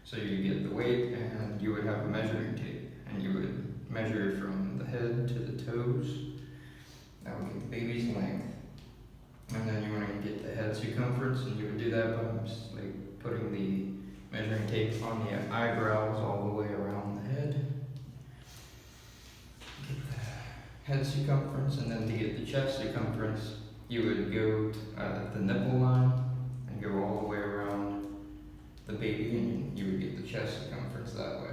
So you get the weight, and you would have a measuring tape, and you would measure from the head to the toes. That would get the baby's length. And then you want to get the head circumference, and you would do that by just like putting the measuring tape on the eyebrows all the way around the head. Get the head circumference, and then to get the chest circumference, you would go at the nipple line and go all the way around the baby, and you would get the chest circumference that way.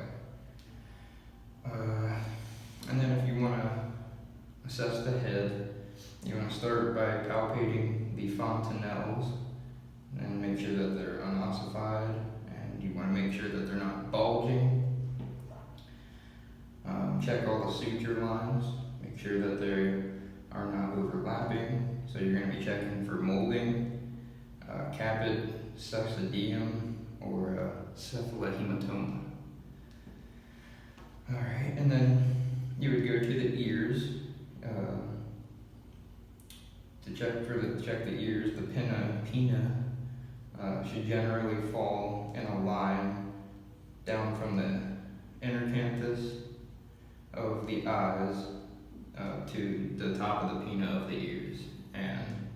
And then if you want to assess the head, you want to start by palpating the fontanelles and make sure that they're unossified, and you want to make sure that they're not bulging. Check all the suture lines, make sure that they are not overlapping. So you're going to be checking for molding, caput succedaneum, or cephalohematoma. Alright, and then you would go to the ears. To check the ears, the pinna should generally fall in a line down from the inner canthus of the eyes to the top of the pinna of the ears. And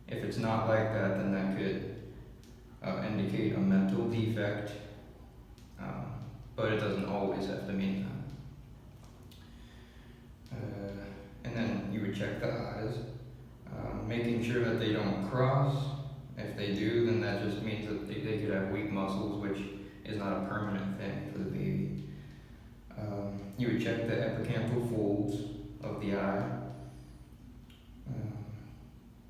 if it's not like that, then that could indicate a mental defect, but it doesn't always have to mean that. And then you would check the eyes, making sure that they don't cross. If they do, then that just means that they could have weak muscles, which is not a permanent thing for the baby. You would check the epicanthal folds of the eye.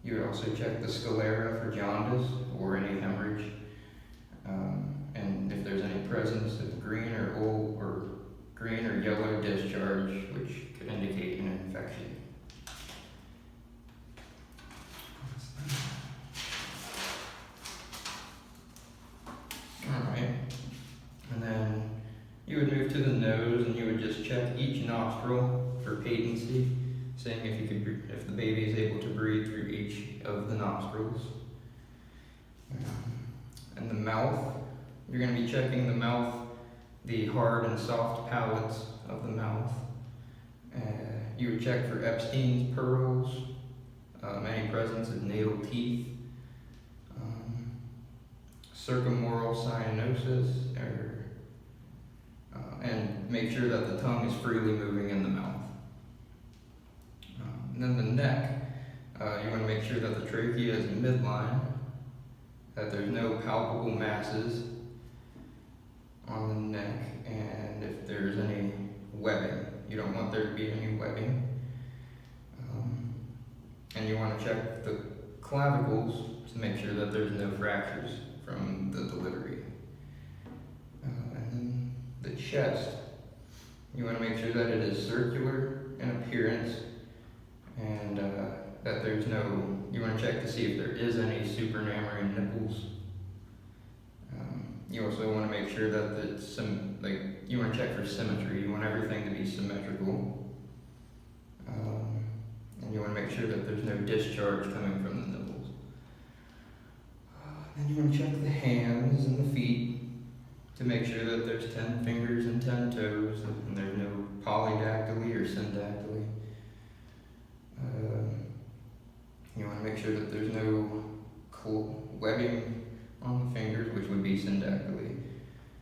You would also check the sclera for jaundice or any hemorrhage, and if there's any presence of green or yellow discharge, which could indicate an infection. Alright, and then you would move to the nose, and you would just check each nostril for patency, seeing if the baby is able to breathe through each of the nostrils. And the mouth, you're going to be checking the mouth, the hard and soft palates of the mouth. You would check for Epstein's pearls, any presence of natal teeth, circumoral cyanosis, and make sure that the tongue is freely moving in the mouth. And then the neck, you want to make sure that the trachea is midline, that there's no palpable masses on the neck, and if there's any webbing, you don't want there to be any webbing. And you want to check the clavicles to make sure that there's no fractures from the delivery. And then the chest, you want to make sure that it is circular in appearance, and that there's no, you want to check to see if there is any supernumary nipples. You also want to make sure that you want to check for symmetry. You want everything to be symmetrical. And you want to make sure that there's no discharge coming from the nipples. Then you want to check the hands and the feet to make sure that there's 10 fingers and 10 toes, and there's no polydactyly or syndactyly. You want to make sure that there's no webbing on the fingers, which would be syndactyly.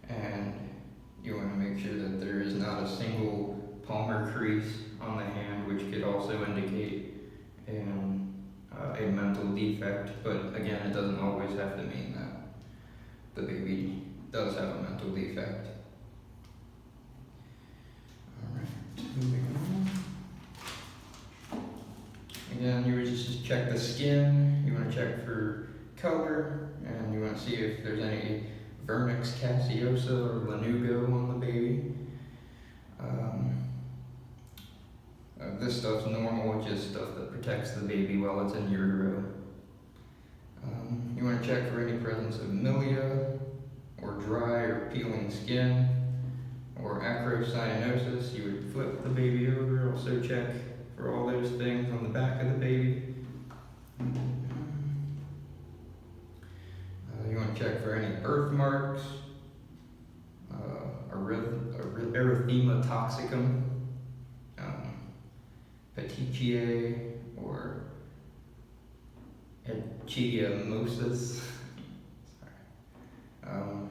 And you want to make sure that there is not a single palmar crease on the hand, which could also indicate a mental defect, but again, it doesn't always have to mean that the baby does have a mental defect. Alright, moving on. Again, you would just check the skin. You want to check for color, and you want to see if there's any vernix caseosa or lanugo on the baby. This stuff's normal, it's just stuff that protects the baby while it's in utero. You want to check for any presence of milia, or dry or peeling skin, or acrocyanosis. You would flip the baby over, also check for all those things on the back of the baby. You want to check for any birthmarks, erythema toxicum, petechiae, or Echidiamosis. And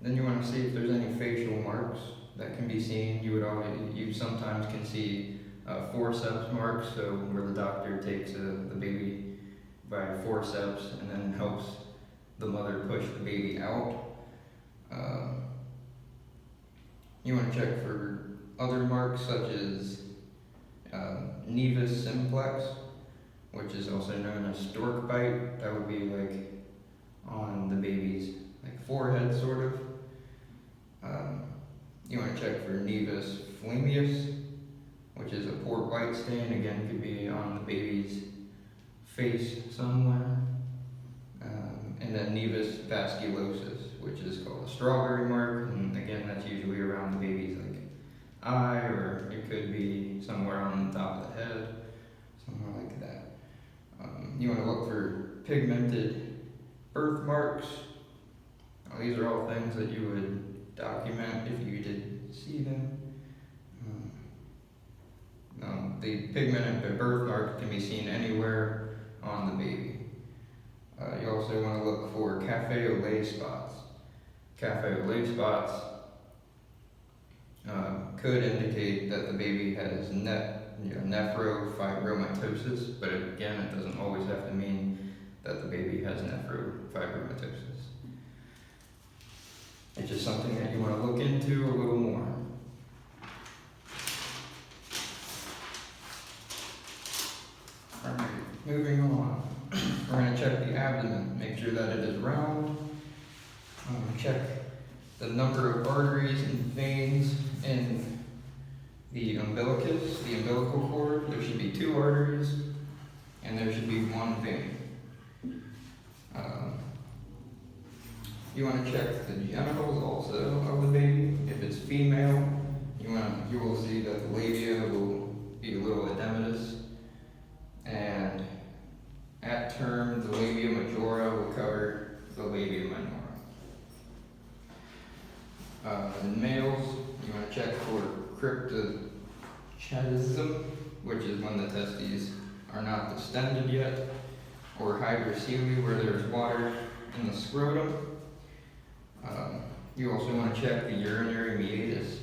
then you want to see if there's any facial marks that can be seen. You sometimes can see forceps marks, so where the doctor takes the baby by forceps and then helps the mother push the baby out. You want to check for other marks such as nevus simplex, which is also known as stork bite. That would be like on the baby's like forehead, sort of. You want to check for nevus phlemeus, which is a port white stain. Again, could be on the baby's face somewhere. And then nevus vasculosus, which is called a strawberry mark, and again, that's usually around the baby's like eye, or it could be somewhere on the top of the head, somewhere like that. You want to look for pigmented birthmarks. These are all things that you would document if you did see them. The pigmented birthmark can be seen anywhere on the baby. You also want to look for cafe au lait spots. Cafe au lait spots could indicate that the baby has nephrofibromatosis, but again, it doesn't always have to mean that the baby has nephrofibromatosis. It's just something that you want to look into a little more. Alright, moving on. We're going to check the abdomen, make sure that it is round. Check the number of arteries and veins in the umbilicus, the umbilical cord. There should be 2 arteries, and there should be 1 vein. You want to check the genitals also of the baby. If it's female, you will see that the labia will be a little edematous, and at term, the labia majora will cover the labia minora. In males, you want to check for cryptochatism, which is when the testes are not distended yet, or hydrocele, where there's water in the scrotum. You also want to check the urinary meatus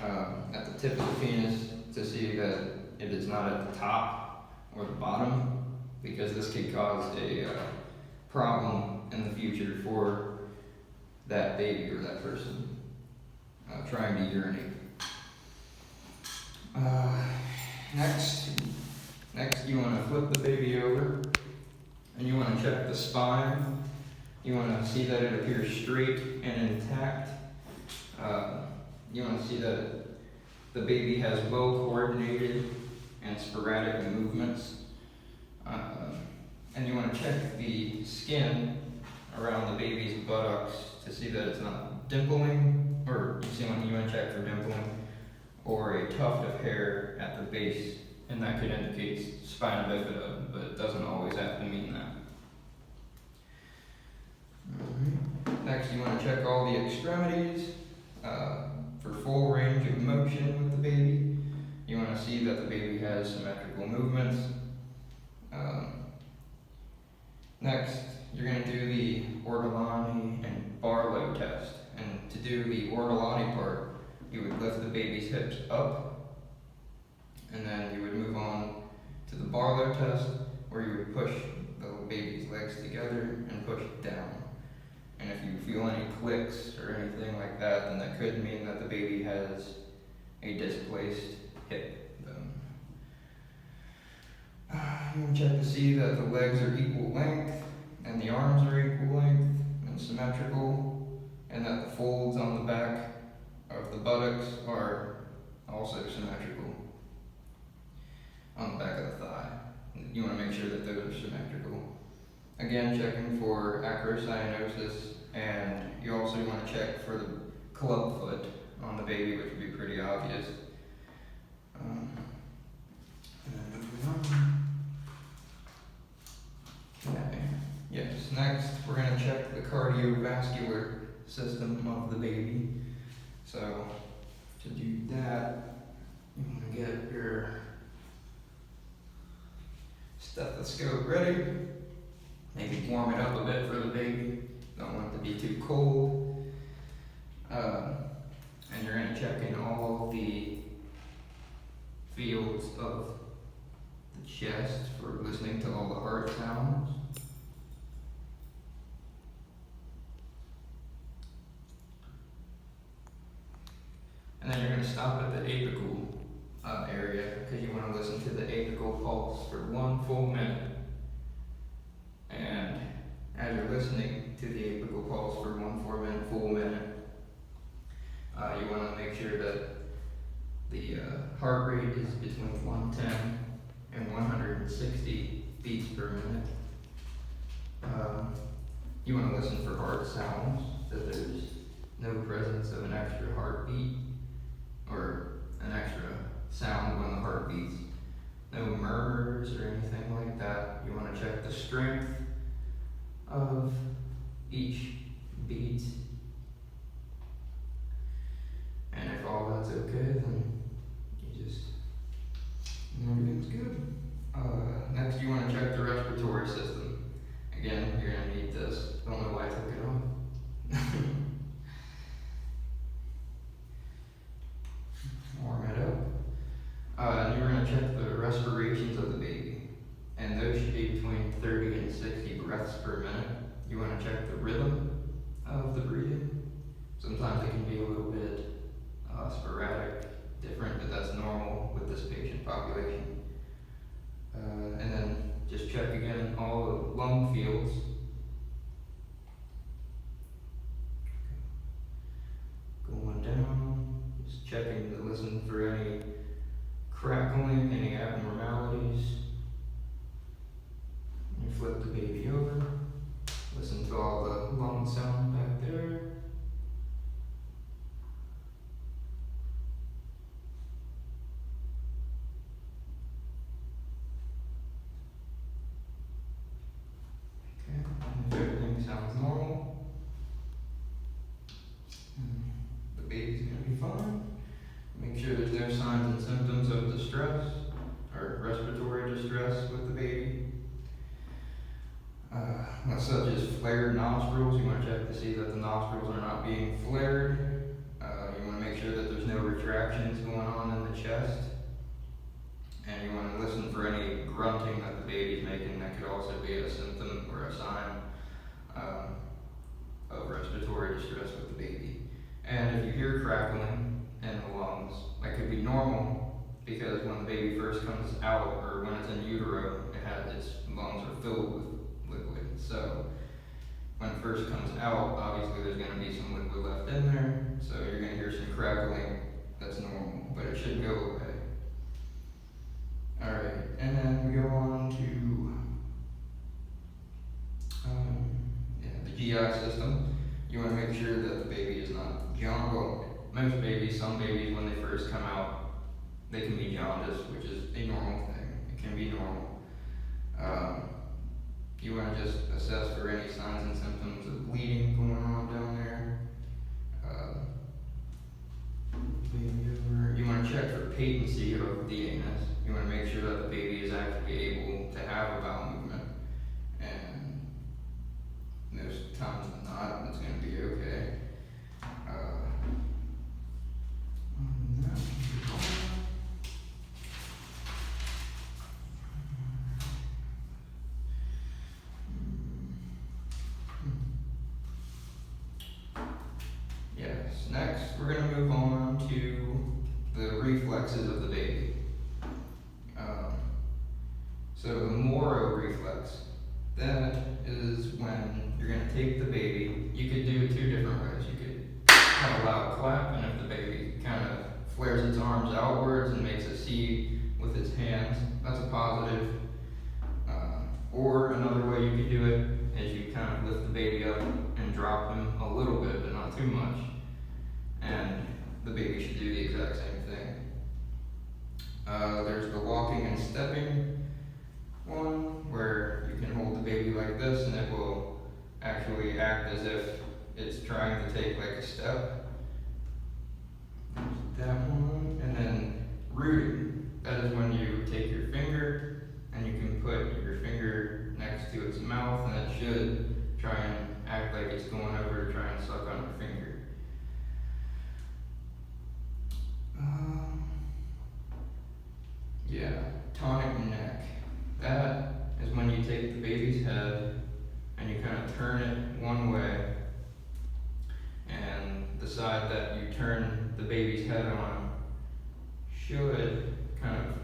at the tip of the penis to see that it is not at the top or the bottom, because this could cause a problem in the future for that baby or that person trying to urinate. Next you want to flip the baby over, and you want to check the spine. You want to see that it appears straight and intact. You want to see that the baby has well coordinated and sporadic movements. And you want to check the skin around the baby's buttocks to see that it's not dimpling, or you want to check for dimpling, or a tuft of hair at the base, and that could indicate spina bifida, but it doesn't always have to mean that. Next, you want to check all the extremities for full range of motion with the baby. You want to see that the baby has symmetrical movements. Next, you're going to do the Ortolani and Barlow test. And to do the Ortolani part, you would lift the baby's hips up, and then you would move on to the Barlow test, where you would push the baby's legs together and push down. And if you feel any clicks or anything like that, then that could mean that the baby has a displaced hip bone. You can check to see that the legs are equal length, and the arms are equal length and symmetrical, and that the folds on the back of the buttocks are also symmetrical on the back of the thigh. You want to make sure that those are symmetrical. Again, checking for acrocyanosis, and you also want to check for the club foot on the baby, which would be pretty obvious. And then moving on. Okay. Yes. Next, we're going to check the cardiovascular system of the baby. So to do that, you want to get your stethoscope ready. Maybe warm it up a bit for the baby. Don't want it to be too cold. And you're going to check in all the fields of the chest for listening to all the heart sounds. And then you're going to stop at the apical area because you want to listen to the apical pulse for 1 full minute. And as you're listening to the apical pulse for 1 full minute, you want to make sure that the heart rate is between 110 and 160 beats per minute. You want to listen for heart sounds, that there's no presence of an extra heartbeat or an extra sound when the heart beats. No murmurs or anything like that. You want to check the strength of each beat. And if all that's okay, then everything's good. Next, you want to check the respiratory system. Again, you're going to need this. Don't know why I took it off. Warm it up. And you're going to check the respirations of the baby. And those should be between 30 and 60 breaths per minute. You want to check the rhythm of the breathing. Sometimes it can be a little bit sporadic, different, but that's normal with this patient population. And then just check again all the lung fields. Going down, just checking to listen for any crackling, any abnormalities. You flip the baby over, listen to all the lung sound back there. If everything sounds normal, the baby's going to be fine. Make sure there's no signs and symptoms of distress or respiratory distress with the baby. Such as flared nostrils. You want to check to see that the nostrils are not being flared. You want to make sure that there's no retractions going on in the chest. And you want to listen for any grunting that the baby's making. That could also be a symptom or a sign of respiratory distress with the baby. And if you hear crackling in the lungs, that could be normal because when the baby first comes out or when it's in utero, its lungs are filled with liquid. So when it first comes out, obviously there's going to be some liquid left in there. So you're going to hear some crackling. That's normal, but it should go away. Alright, and then we go on to the GI system. You want to make sure that the baby is not jaundiced. Well, most babies, some babies, when they first come out, they can be jaundiced, which is a normal thing. It can be normal. You want to just assess for any signs and symptoms of bleeding going on down there. You want to check for patency of the anus. You want to make sure that the baby is actually able to have a bowel movement. And most times than not, it's going to be okay. Yes, next we're going to move on to the reflexes of the baby. So the Moro reflex, that is when you're going to take the baby. You could do it 2 different ways. You could have a loud clap, and if the baby kind of flares its arms outwards and makes a C with its hands, that's a positive. Or another way you could do it is you kind of lift the baby up and drop him a little bit, but not too much. And the baby should do the exact same thing. There's the walking and stepping one, where you can hold the baby like this and it will actually act as if it's trying to take like a step. There's that one. And then rooting. That is when you take your finger and you can put your finger next to its mouth, and it should try and act like it's going over to try and suck on your finger. Yeah, tonic neck. That is when you take the baby's head and you kind of turn it one way, and the side that you turn the baby's head on should kind of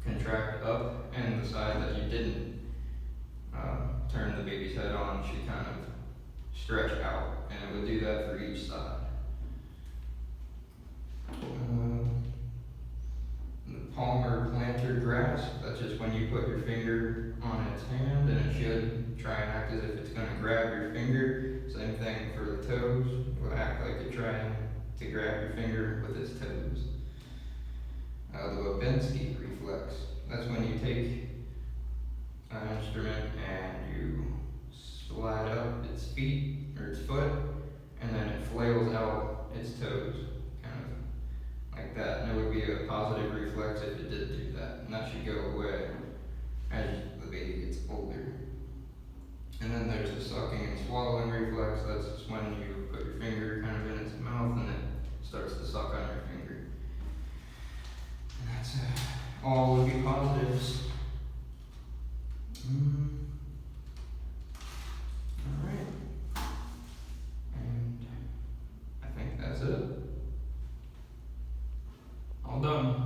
contract up, and the side that you didn't turn the baby's head on should kind of stretch out, and it would do that for each side. The palmar plantar grasp, that's just when you put your finger on its hand, and it should try and act as if it's going to grab your finger. Same thing for the toes, it will act like it's trying to grab your finger with its toes. The Babinski reflex, that's when you take an instrument and you slide up its feet or its foot, and then it flails out its toes, kind of like that. And it would be a positive reflex if it did do that, and that should go away as the baby gets older. And then there's the sucking and swallowing reflex. That's just when you put your finger kind of in its mouth and it starts to suck on your finger. And that's all would be positives. Alright. And I think that's it. All done.